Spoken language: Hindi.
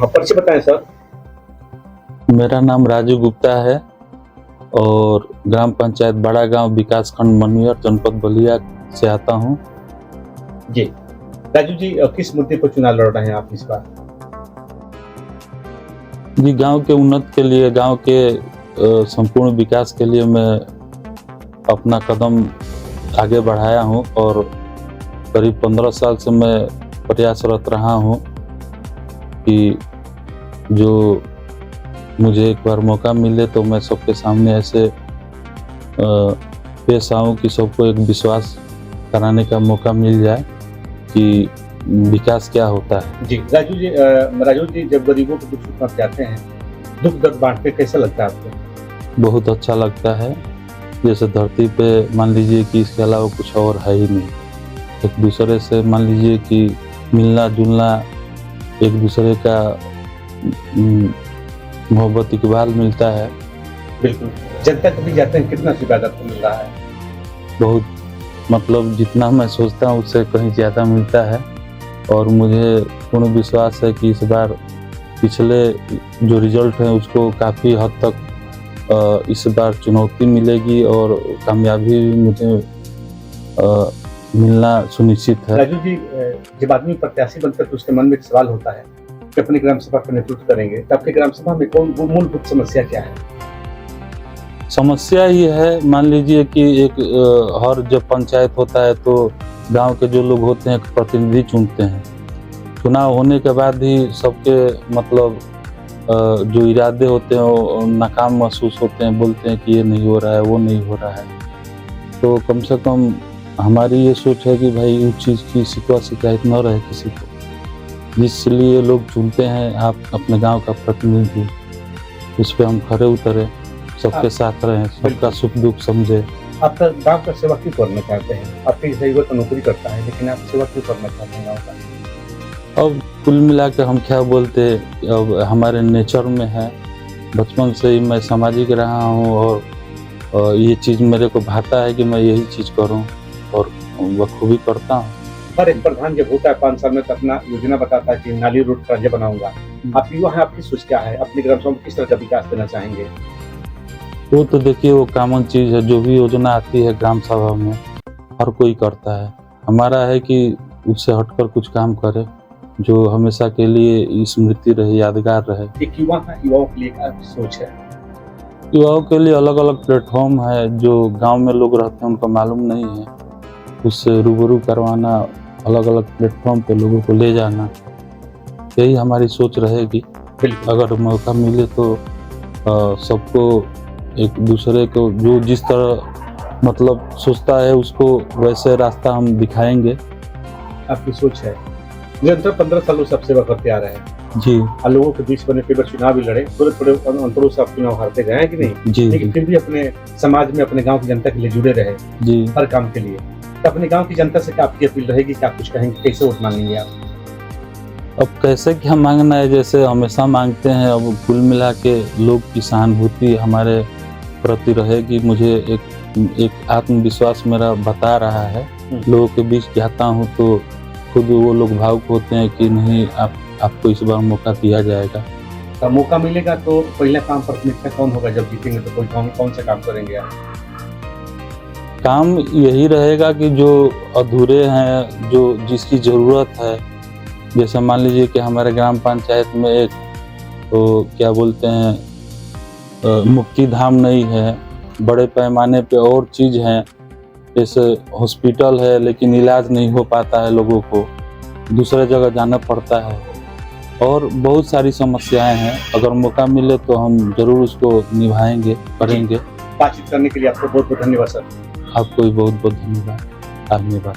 हाँ, परिचय बताएं सर। मेरा नाम राजू गुप्ता है और ग्राम पंचायत बड़ा गांव विकास खंड मनियर जनपद बलिया से आता हूं। जी राजू जी, किस मुद्दे पर चुनाव लड़ रहे हैं आप इस बार? जी, गांव के उन्नत के लिए, गांव के संपूर्ण विकास के लिए मैं अपना कदम आगे बढ़ाया हूं और करीब 15 साल से मैं प्रयासरत रहा हूं कि जो मुझे एक बार मौका मिले तो मैं सबके सामने ऐसे पेश आऊँ कि सबको एक विश्वास कराने का मौका मिल जाए कि विकास क्या होता है। जी राजू जी, जब गरीबों को दुख सुख जाते हैं, दुख दर्द बांटते, कैसा लगता है आपको? बहुत अच्छा लगता है। जैसे धरती पे मान लीजिए कि इसके अलावा कुछ और है ही नहीं। एक दूसरे से मान लीजिए कि मिलना जुलना, एक दूसरे का मोहब्बत इकबाल मिलता है। बिल्कुल। जनता कभी जाते हैं, कितना शिकायत आपको मिल रहा है? बहुत, मतलब जितना मैं सोचता हूँ उससे कहीं ज़्यादा मिलता है और मुझे पूर्ण विश्वास है कि इस बार पिछले जो रिजल्ट है उसको काफ़ी हद तक इस बार चुनौती मिलेगी और कामयाबी मुझे मिलना सुनिश्चित है। राजू जी, जब आदमी प्रत्याशी बनता है तो उसके मन में एक सवाल होता है कि अपनी ग्राम सभा का नेतृत्व करेंगे, तो आपकी ग्राम सभा में कौन वो मूलभूत समस्या क्या है? समस्या ये है, मान लीजिए कि एक हर जब पंचायत होता है तो गांव के जो लोग होते हैं प्रतिनिधि चुनते हैं। चुनाव होने के बाद ही सबके मतलब जो इरादे होते हैं वो नाकाम महसूस होते हैं, बोलते हैं कि ये नहीं हो रहा है, वो नहीं हो रहा है। तो कम से कम हमारी ये सोच है कि भाई उस चीज़ की शिकवा शिकायत न रहे किसी को, जिसलिए लोग चुनते हैं आप अपने गांव का प्रतिनिधि, उस पर हम खरे उतरे, सबके साथ रहें, सबका सुख दुख समझे। आप गाँव का सेवा क्यों करना चाहते हैं? आपकी जरूरत नौकरी करता है, लेकिन आप सेवा क्यों करना चाहते हैं गाँव का? अब कुल मिला के हम क्या बोलते, अब हमारे नेचर में है, बचपन से ही मैं सामाजिक रहा हूँ और ये चीज़ मेरे को भाता है कि मैं यही चीज़ करूँ और बखूबी करता हूँ। हर एक प्रधान जब होता है 5 साल में तो अपना योजना बताता है कि नाली रोड का ये बनाऊंगा। आप युवा है, आपकी सोच क्या है? अपनी ग्राम सभा में किस तरह का विकास देना चाहेंगे? वो तो देखिए वो कॉमन चीज़ है, जो भी योजना आती है ग्राम सभा में हर कोई करता है। हमारा है कि उससे हटकर कुछ काम करे जो हमेशा के लिए स्मृति रहे, यादगार रहे। एक युवा है, युवाओं के लिए क्या सोच है? युवाओं के लिए अलग अलग प्लेटफॉर्म है, जो गांव में लोग रहते हैं उनको मालूम नहीं है, उससे रूबरू करवाना, अलग अलग प्लेटफॉर्म पे लोगों को ले जाना, यही हमारी सोच रहेगी। अगर मौका मिले तो सबको एक दूसरे को जो जिस तरह मतलब सोचता है उसको वैसे रास्ता हम दिखाएंगे। आपकी सोच है। निरंतर 15 सालों से आप सेवा करते आ रहे हैं जी। और लोगों के बीच बने, कई बार चुनाव भी लड़े, थोड़े अंतरों से आप चुनाव हारते गए हैं कि नहीं? जी, लेकिन फिर भी अपने समाज में, अपने गांव की जनता के लिए जुड़े रहे जी। हर काम के लिए। तो अपने गांव की जनता से क्या आपकी अपील रहेगी, क्या कुछ कहेंगे, कैसे वोट मांगेंगे आप? अब कैसे क्या मांगना है, जैसे हमेशा मांगते हैं। अब कुल मिला के लोग की सहानुभूति हमारे प्रति रहेगी। मुझे एक आत्मविश्वास मेरा बता रहा है। लोगों के बीच जाता हूँ तो खुद वो लोग भावुक होते हैं कि नहीं, आपको इस बार मौका दिया जाएगा। तो मौका मिलेगा तो पहला काम प्राथमिकता कौन होगा? जब जीतेंगे तो कौन सा काम करेंगे आप? काम यही रहेगा कि जो अधूरे हैं, जो जिसकी ज़रूरत है, जैसे मान लीजिए कि हमारे ग्राम पंचायत में एक तो क्या बोलते हैं मुक्ति धाम नहीं है, बड़े पैमाने पे और चीज़ हैं, जैसे हॉस्पिटल है लेकिन इलाज नहीं हो पाता है, लोगों को दूसरे जगह जाना पड़ता है और बहुत सारी समस्याएं हैं। अगर मौका मिले तो हम ज़रूर उसको निभाएंगे, करेंगे। बातचीत करने के लिए आपको बहुत बहुत धन्यवाद सर। आपको भी बहुत बहुत धन्यवाद।